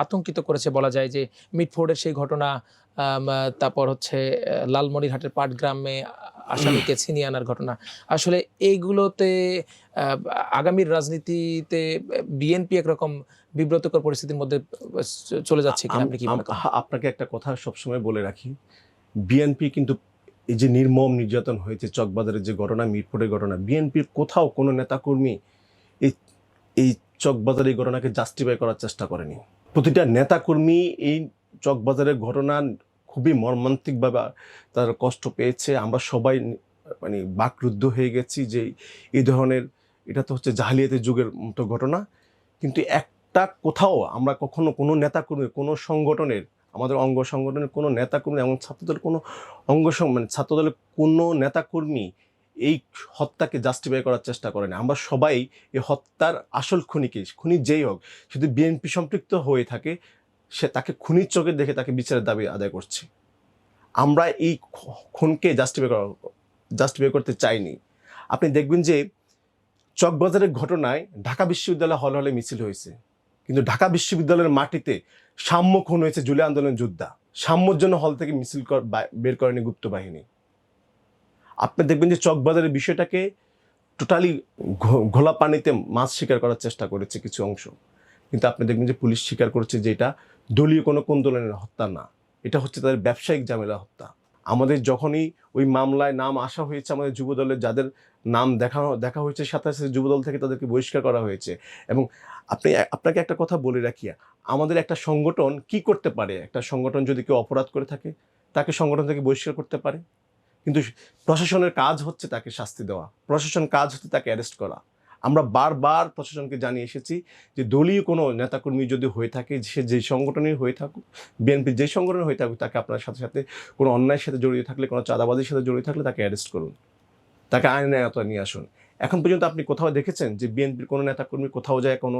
আতঙ্কিত করেছে বলা যায়, যে মিটফোর্ডের সেই ঘটনা, তারপর হচ্ছে লালমনিরহাটের পাটগ্রামে আসামিকে ছিনিয়ে আনার ঘটনা। আসলে এইগুলোতে আগামীর রাজনীতিতে বিএনপি একরকম বিব্রতকর পরিস্থিতির মধ্যে চলে যাচ্ছে কিনা আপনি কি মনে করেন? আপনাকে একটা কথা সবসময় বলে রাখি, বিএনপি কিন্তু এই যে নির্মম নির্যাতন হয়েছে, চকবাজারের যে ঘটনা, মিরপুরের ঘটনা, বিএনপির কোথাও কোনো নেতাকর্মী এই চকবাজারের ঘটনাকে জাস্টিফাই করার চেষ্টা করেনি। প্রতিটা নেতাকর্মী এই চকবাজারের ঘটনা খুবই মর্মান্তিকভাবে তারা কষ্ট পেয়েছে। আমরা সবাই মানে বাকরুদ্ধ হয়ে গেছি যে এই ধরনের, এটা তো হচ্ছে জাহিলিয়াতের যুগের মতো ঘটনা। কিন্তু একটা কোথাও আমরা কখনো কোনো নেতাকর্মী, কোনো সংগঠনের, আমাদের অঙ্গ সংগঠনের কোনো নেতাকর্মী এবং ছাত্রদলের কোনো ছাত্রদলের কোনো নেতাকর্মী এই হত্যাকে জাস্টিফাই করার চেষ্টা করেনি। আমরা সবাই এই হত্যার আসল খুনি যেই হোক, যদি বিএনপি সম্পৃক্ত হয়ে থাকে, সে তাকে খুনির চোখে দেখে তাকে বিচারের দাবি আদায় করছে। আমরা এই খুনকে জাস্টিফাই করতে চাইনি। আপনি দেখবেন যে চকবাজারের ঘটনায় ঢাকা বিশ্ববিদ্যালয় হলে হলে মিছিল হয়েছে, কিন্তু ঢাকা বিশ্ববিদ্যালয়ের মাটিতে সাম্য খুন হয়েছে জুলাই আন্দোলন যোদ্ধা। সাম্যর জন্য হল থেকে মিছিল বের করেনি গুপ্ত বাহিনী। আপনি দেখবেন যে চকবাজারের বিষয়টাকে টোটালি ঘোলা পানিতে মাছ শিকার করার চেষ্টা করেছে কিছু অংশ, কিন্তু আপনি দেখবেন যে পুলিশ স্বীকার করেছে যে এটা দলীয় কোনো কোন্দলের হত্যা না, এটা হচ্ছে তাদের ব্যবসায়িক ঝামেলা হত্যা। আমাদের যখনই ওই মামলায় নাম আসা হয়েছে, আমাদের যুবদলের যাদের নাম দেখা হয়েছে, সাথে সাথে যুবদল থেকে তাদেরকে বহিষ্কার করা হয়েছে। এবং আপনাকে একটা কথা বলে রাখি, আমাদের একটা সংগঠন কি করতে পারে, একটা সংগঠন যদি কেউ অপরাধ করে থাকে তাকে সংগঠন থেকে বহিষ্কার করতে পারে, কিন্তু প্রশাসনের কাজ হচ্ছে তাকে শাস্তি দেওয়া, প্রশাসন কাজ হচ্ছে তাকে অ্যারেস্ট করা। আমরা বারবার প্রশাসনকে জানিয়ে এসেছি যে দলীয় কোনো নেতাকর্মী যদি হয়ে থাকে, সে যেই সংগঠনের হয়ে থাকুক, বিএনপির যেই সংগঠনের হয়ে থাকুক, তাকে আপনার সাথে সাথে কোনো অন্যায়ের সাথে জড়িয়ে থাকলে, কোনো চাঁদাবাজির সাথে জড়িয়ে থাকলে তাকে অ্যারেস্ট করুন, তাকে আইনের আওতায় নিয়ে আসুন। এখন পর্যন্ত আপনি কোথাও দেখেছেন যে বিএনপির কোনো নেতাকর্মী কোথাও যায় কোনো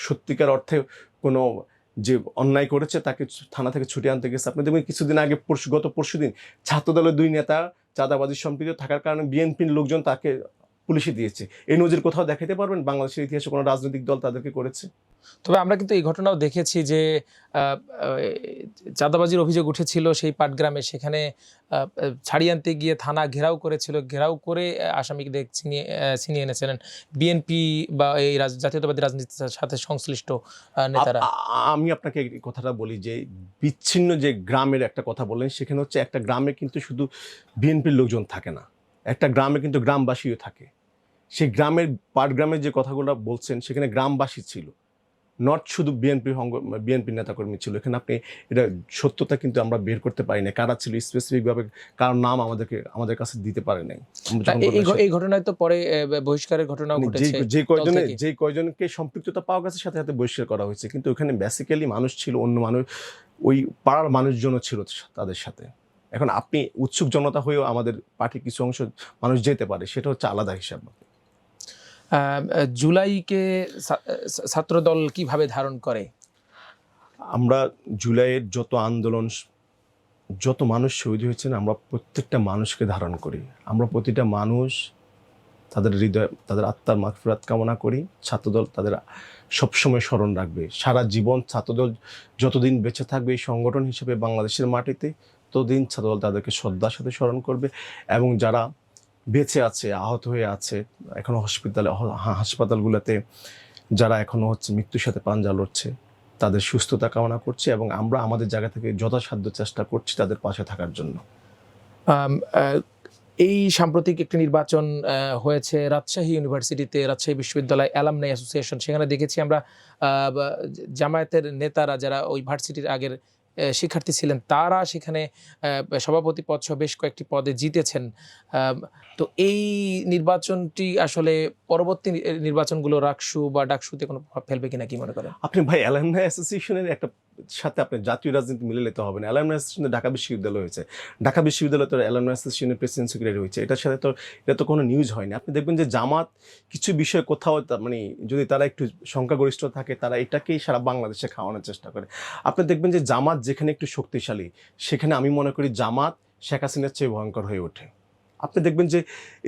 সত্যিকার অর্থে কোনো যে অন্যায় করেছে তাকে থানা থেকে ছুটে আনতে গেছে? আপনি দেখবেন কিছুদিন আগে গত পরশুদিন ছাত্রদলের 2 নেতা চাঁদাবাজির সম্পৃক্ত থাকার কারণে বিএনপির লোকজন তাকে পুলিশে দিয়েছে। এই নজির কোথাও দেখাতে পারবেন বাংলাদেশের ইতিহাসে কোনো রাজনৈতিক দল তাদেরকে করেছে? তবে আমরা কিন্তু এই ঘটনাও দেখেছি যে চাঁদাবাজির অভিযোগ উঠেছিল সেই পাটগ্রামে, সেখানে ছাড়িয়ে আনতে গিয়ে থানা ঘেরাও করেছিল, ঘেরাও করে আসামিদের ছিনিয়ে এনেছিলেন বিএনপি বা এই জাতীয়তাবাদী রাজনীতির সাথে সংশ্লিষ্ট নেতারা। আমি আপনাকে এই কথাটা বলি যে বিচ্ছিন্ন যে গ্রামের একটা কথা বললেন, সেখানে হচ্ছে একটা গ্রামে কিন্তু শুধু বিএনপির লোকজন থাকে না, একটা গ্রামে কিন্তু গ্রামবাসীও থাকে। সেই গ্রামের পাটগ্রামের যে কথাগুলো বলছেন সেখানে গ্রামবাসী ছিল, নট শুধু বিএনপি নেতাকর্মী ছিল। এখানে আপনি এটা সত্যতা কিন্তু আমরা বের করতে পারি না, কারা ছিল স্পেসিফিকভাবে, কার নাম আমাদের কাছে দিতে পারে নাই। এই ঘটনায় তো পরে বহিষ্কারের ঘটনাও ঘটেছে। যে কয়জনকে সম্পৃক্ততা পাওয়া গেছে সাথে সাথে বহিষ্কার করা হয়েছে, কিন্তু ওখানে বেসিক্যালি মানুষ ছিল, অন্য মানুষ, ওই পাড়ার মানুষজন ছিল তাদের সাথে। এখন আপনি উৎসুক জনতা হয়েও আমাদের পার্টির কিছু অংশ মানুষ যেতে পারে, সেটা হচ্ছে আলাদা হিসাব। জুলাইকে ছাত্রদল কিভাবে ধারণ করে? আমরা জুলাইয়ের যত আন্দোলন, যত মানুষ শহীদ হয়েছেন, আমরা প্রত্যেকটা মানুষকে ধারণ করি। আমরা প্রতিটা মানুষ তাদের হৃদয়, তাদের আত্মার মাগফিরাত কামনা করি। ছাত্রদল তাদের সবসময় স্মরণ রাখবে। সারা জীবন ছাত্রদল যতদিন বেঁচে থাকবে এই সংগঠন হিসেবে বাংলাদেশের মাটিতে, ততদিন ছাত্রদল তাদেরকে শ্রদ্ধার সাথে স্মরণ করবে। এবং যারা বেঁচে আছে, আহত হয়ে আছে, এখনও হাসপাতালগুলোতে যারা এখনও মৃত্যুর সাথে পাঞ্জা লড়ছে, তাদের সুস্থতা কামনা করছে এবং আমরা আমাদের জায়গা থেকে যথাসাধ্য চেষ্টা করছি তাদের পাশে থাকার জন্য। এই সাম্প্রতিক একটি নির্বাচন হয়েছে রাজশাহী ইউনিভার্সিটিতে, রাজশাহী বিশ্ববিদ্যালয় অ্যালামনাই অ্যাসোসিয়েশন। সেখানে দেখেছি আমরা জামায়াতের নেতারা, যারা ওই ভার্সিটির আগের শিক্ষার্থী ছিলেন, তারা সেখানে সভাপতি পদ সহ বেশ কয়েকটি পদে জিতেছেন। তো এই নির্বাচনটি আসলে পরবর্তী নির্বাচনগুলো রাকসু বা ডাকসুতে কোনো প্রভাব ফেলবে কিনা, কি মনে করেন আপনি? ভাই, অ্যালামনাই অ্যাসোসিয়েশনের একটা সাথে আপনি জাতীয় রাজনীতি মিলে নিতে হবে না। অ্যালামনাই অ্যাসোসিয়েশন ঢাকা বিশ্ববিদ্যালয় হয়েছে, ঢাকা বিশ্ববিদ্যালয় তো অ্যালামনাই অ্যাসোসিয়েশনের প্রেসিডেন্ট সেক্রেটারি হয়েছে। এটার সাথে তো এটা তো কোনো নিউজ হয়নি। আপনি দেখবেন যে জামাত কিছু বিষয় কোথাও মানে যদি তারা একটু সংখ্যাগরিষ্ঠ থাকে, তারা এটাকেই সারা বাংলাদেশে খাওয়ানোর চেষ্টা করে। আপনি দেখবেন যে জামাত যেখানে একটু শক্তিশালী, সেখানে আমি মনে করি জামাত শেখ হাসিনার চেয়ে ভয়ঙ্কর হয়ে ওঠে। আপনি দেখবেন যে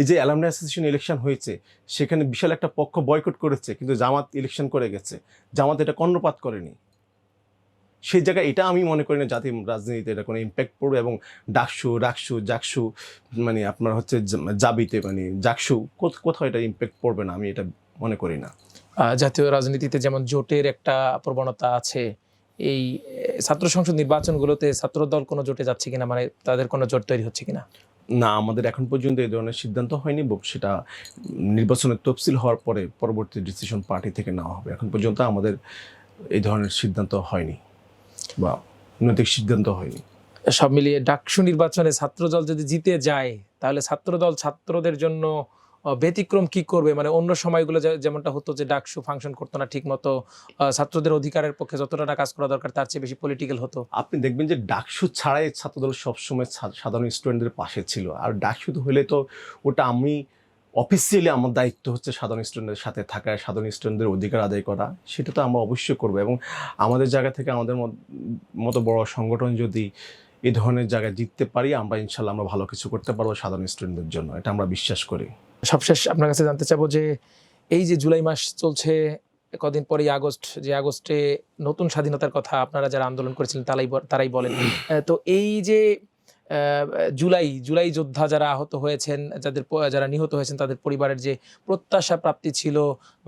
এই যে অ্যালামনাই অ্যাসোসিয়েশন ইলেকশন হয়েছে, সেখানে বিশাল একটা পক্ষ বয়কট করেছে, কিন্তু জামাত ইলেকশন করে গেছে। জামাত এটা কর্ণপাত করেনি। সেই জায়গায় এটা আমি মনে করি না জাতীয় রাজনীতিতে এটা কোনো ইম্প্যাক্ট পড়বে। এবং জাকসু মানে আপনার জাবিতে মানে জাকসু কোথাও এটা ইম্প্যাক্ট পড়বে না, আমি এটা মনে করি না। জাতীয় রাজনীতিতে যেমন জোটের একটা প্রবণতা আছে, এই ছাত্র সংসদ নির্বাচনগুলোতে ছাত্রদল কোনো জোটে যাচ্ছে কিনা, মানে তাদের কোনো জোট তৈরি হচ্ছে কিনা? না, আমাদের এখন পর্যন্ত এই ধরনের সিদ্ধান্ত হয়নি। সেটা নির্বাচনের তফসিল হওয়ার পরে পরবর্তী ডিসিশন পার্টি থেকে নেওয়া হবে। এখন পর্যন্ত আমাদের এই ধরনের সিদ্ধান্ত হয়নি বা নৈতিক সিদ্ধান্ত হয়নি। সব মিলিয়ে ডাকসু নির্বাচনে ছাত্রদল যদি জিতে যায়, তাহলে ছাত্রদল ছাত্রদের জন্য ব্যতিক্রম কি করবে? মানে অন্য সময়গুলো যেমনটা হতো যে ডাকসু ফাংশন করতো না ঠিক মতো, ছাত্রদের অধিকারের পক্ষে যতটা না কাজ করা দরকার তার চেয়ে বেশি পলিটিক্যাল হতো। আপনি দেখবেন যে ডাকসু ছাড়াই ছাত্রদল সবসময় সাধারণ স্টুডেন্টদের পাশে ছিল। আর ডাকসু তো হলে তো ওটা আমি অফিসিয়ালি আমার দায়িত্ব হচ্ছে সাধারণ স্টুডেন্টের সাথে থাকা, সাধারণ স্টুডেন্টদের অধিকার আদায় করা, সেটা তো আমরা অবশ্যই করবো। এবং আমাদের জায়গা থেকে আমাদের মতো বড় সংগঠন যদি এই ধরনের জায়গায় জিততে পারি, আমরা ইনশাল্লাহ আমরা ভালো কিছু করতে পারবো সাধারণ স্টুডেন্টদের জন্য, এটা আমরা বিশ্বাস করি। সবশেষ আপনার কাছে জানতে চাবো যে এই যে জুলাই মাস চলছে, কদিন পরেই আগস্ট, যে আগস্টে নতুন স্বাধীনতার কথা আপনারা যারা আন্দোলন করেছিলেন তারাই বলেন। তো এই যে জুলাই যোদ্ধা যারা আহত হয়েছেন, যারা নিহত হয়েছেন, তাদের পরিবারের যে প্রত্যাশা প্রাপ্তি ছিল,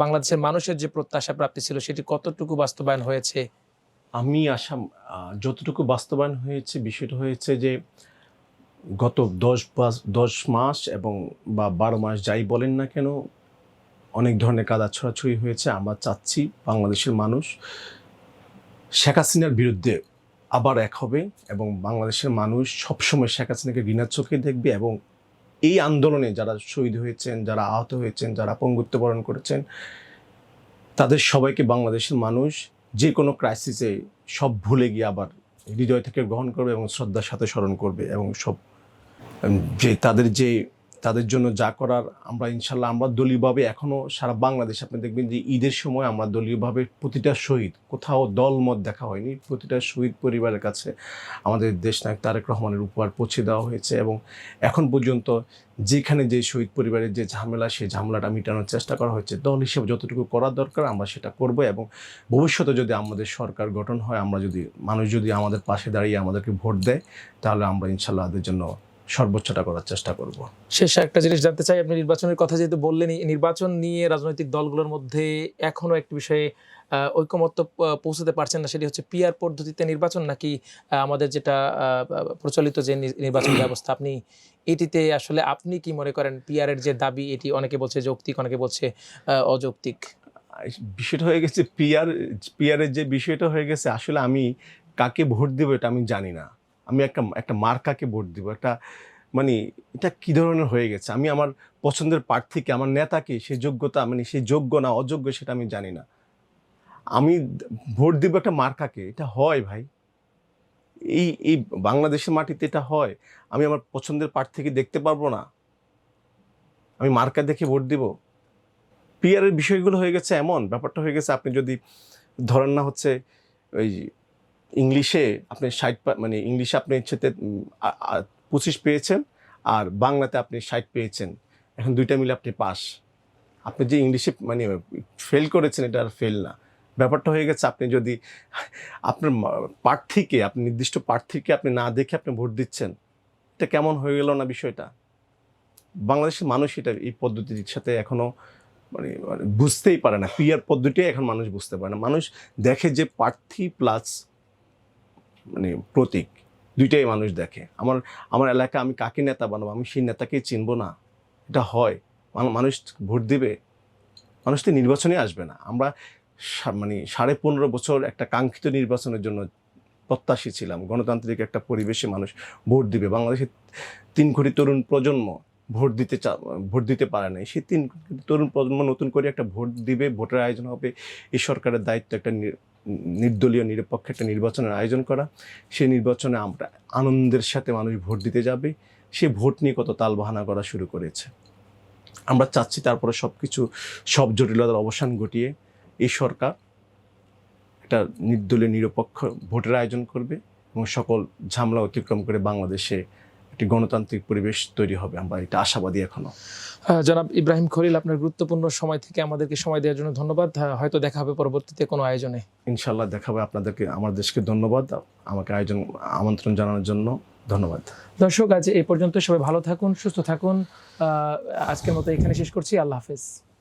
বাংলাদেশের মানুষের যে প্রত্যাশা প্রাপ্তি ছিল, সেটি কতটুকু বাস্তবায়ন হয়েছে? আমি যতটুকু বাস্তবায়ন হয়েছে, বিষয়টা হয়েছে যে গত 10 মাস এবং বা 12 মাস যাই বলেন না কেন, অনেক ধরনের কাদা ছড়াছড়ি হয়েছে। আমরা চাচ্ছি বাংলাদেশের মানুষ শেখ হাসিনার বিরুদ্ধে আবার এক হবে এবং বাংলাদেশের মানুষ সবসময় শেখ হাসিনাকে ঘৃণার চোখে দেখবে। এবং এই আন্দোলনে যারা শহীদ হয়েছেন, যারা আহত হয়েছেন, যারা পঙ্গুত্ব বরণ করেছেন, তাদের সবাইকে বাংলাদেশের মানুষ যে কোনো ক্রাইসিসে সব ভুলে গিয়ে আবার হৃদয় থেকে গ্রহণ করবে এবং শ্রদ্ধার সাথে স্মরণ করবে। এবং সব যে তাদের যে তাদের জন্য যা করার আমরা ইনশাল্লাহ আমরা দলীয়ভাবে এখনও সারা বাংলাদেশে আপনি দেখবেন যে ঈদের সময় আমরা দলীয়ভাবে প্রতিটা শহীদ, কোথাও দলমত দেখা হয়নি, প্রতিটা শহীদ পরিবারের কাছে আমাদের দেশনায়ক তারেক রহমানের উপহার পৌঁছে দেওয়া হয়েছে। এবং এখন পর্যন্ত যেখানে যে শহীদ পরিবারের যে ঝামেলা, সেই ঝামেলাটা মেটানোর চেষ্টা করা হচ্ছে। দল হিসেবে যতটুকু করা দরকার আমরা সেটা করব, এবং ভবিষ্যতে যদি আমাদের সরকার গঠন হয়, আমরা যদি মানুষ যদি আমাদের পাশে দাঁড়িয়ে আমাদেরকে ভোট দেয়, তাহলে আমরা ইনশাল্লাহ তাদের জন্য সর্বোচ্চটা করার চেষ্টা করব। শেষে একটা জিনিস জানতে চাই, আপনি নির্বাচনের কথা যেহেতু বললেন, নির্বাচন নিয়ে রাজনৈতিক দলগুলোর মধ্যে এখনো একটি বিষয়ে ঐকমত্য পৌঁছতে পারছেন না, সেটি হচ্ছে পিআর পদ্ধতিতে নির্বাচন নাকি আমাদের যেটা প্রচলিত যে নির্বাচন ব্যবস্থা, আপনি এটিতে আসলে আপনি কি মনে করেন? পিআরের যে দাবি, এটি অনেকে বলছে যৌক্তিক, অনেকে বলছে অযৌক্তিক। বিষয়টা হয়ে গেছে পিআরের যে বিষয়টা হয়ে গেছে, আসলে আমি কাকে ভোট দেবো এটা আমি জানি না। আমি একটা মার্কাকে ভোট দিব, একটা মানে এটা কী ধরনের হয়ে গেছে। আমি আমার পছন্দের প্রার্থীকে, আমার নেতাকে, সেই যোগ্যতা মানে সেই যোগ্য না অযোগ্য সেটা আমি জানি না। আমি ভোট দিব একটা মার্কাকে, এটা হয় ভাই? এই এই বাংলাদেশের মাটিতে এটা হয়? আমি আমার পছন্দের প্রার্থীকে দেখতে পারবো না, আমি মার্কা দেখে ভোট দিব? পিআরের বিষয়গুলো হয়ে গেছে এমন, ব্যাপারটা হয়ে গেছে, আপনি যদি ধরেন না হচ্ছে ওই ইংলিশে আপনি 60 মানে ইংলিশে আপনি হচ্ছে 25 পেয়েছেন, আর বাংলাতে আপনি 60 পেয়েছেন, এখন দুইটা মিলে আপনি পাস। আপনি যে ইংলিশে মানে ফেল করেছেন, এটা আর ফেল না। ব্যাপারটা হয়ে গেছে, আপনি যদি আপনার প্রার্থীকে, আপনি নির্দিষ্ট প্রার্থীকে আপনি না দেখে আপনি ভোট দিচ্ছেন, এটা কেমন হয়ে গেল না বিষয়টা? বাংলাদেশের মানুষ এটা এই পদ্ধতির সাথে এখনো মানে বুঝতেই পারে না। পিআর পদ্ধতি এখন মানুষ বুঝতে পারে না। মানুষ দেখে যে প্রার্থী প্লাস মানে প্রতীক, দুইটাই মানুষ দেখে। আমার এলাকা আমি কাকে নেতা বানাবো, আমি সেই নেতাকেই চিনবো না? এটা হয়? মানুষ ভোট দিবে? মানুষ তো নির্বাচনে আসবে না। আমরা মানে 15.5 বছর একটা কাঙ্ক্ষিত নির্বাচনের জন্য প্রত্যাশী ছিলাম। গণতান্ত্রিক একটা পরিবেশে মানুষ ভোট দিবে। বাংলাদেশের 3 কোটি তরুণ প্রজন্ম ভোট দিতে পারে নাই। সেই 3 কোটি তরুণ প্রজন্ম নতুন করে একটা ভোট দিবে, ভোটের আয়োজন হবে। এই সরকারের দায়িত্ব একটা নির্দলীয় নিরপেক্ষ একটা নির্বাচনের আয়োজন করা। সেই নির্বাচনে আমরা আনন্দের সাথে মানুষ ভোট দিতে যাবে। সে ভোট নিয়ে কত তালবাহানা করা শুরু করেছে। আমরা চাচ্ছি তারপরে সব জটিলতার অবসান ঘটিয়ে এই সরকার একটা নির্দলীয় নিরপেক্ষ ভোটের আয়োজন করবে, এবং সকল ঝামেলা অতিক্রম করে বাংলাদেশে একটি গণতান্ত্রিক পরিবেশ তৈরি হবে। আমরা এটা আশাবাদী এখনো। জনাব ইব্রাহিম খলিল, আপনার গুরুত্বপূর্ণ সময় থেকে আমাদেরকে সময় দেওয়ার জন্য ধন্যবাদ। হয়তো দেখা হবে পরবর্তীতে কোনো আয়োজনে। ইনশাল্লাহ দেখা হবে। আপনাদেরকে, আমার দেশকে ধন্যবাদ, আমাকে আমন্ত্রণ জানানোর জন্য ধন্যবাদ। দর্শক, আজ এই পর্যন্ত। সবাই ভালো থাকুন, সুস্থ থাকুন। আজকের মতো এখানে শেষ করছি। আল্লাহ হাফেজ।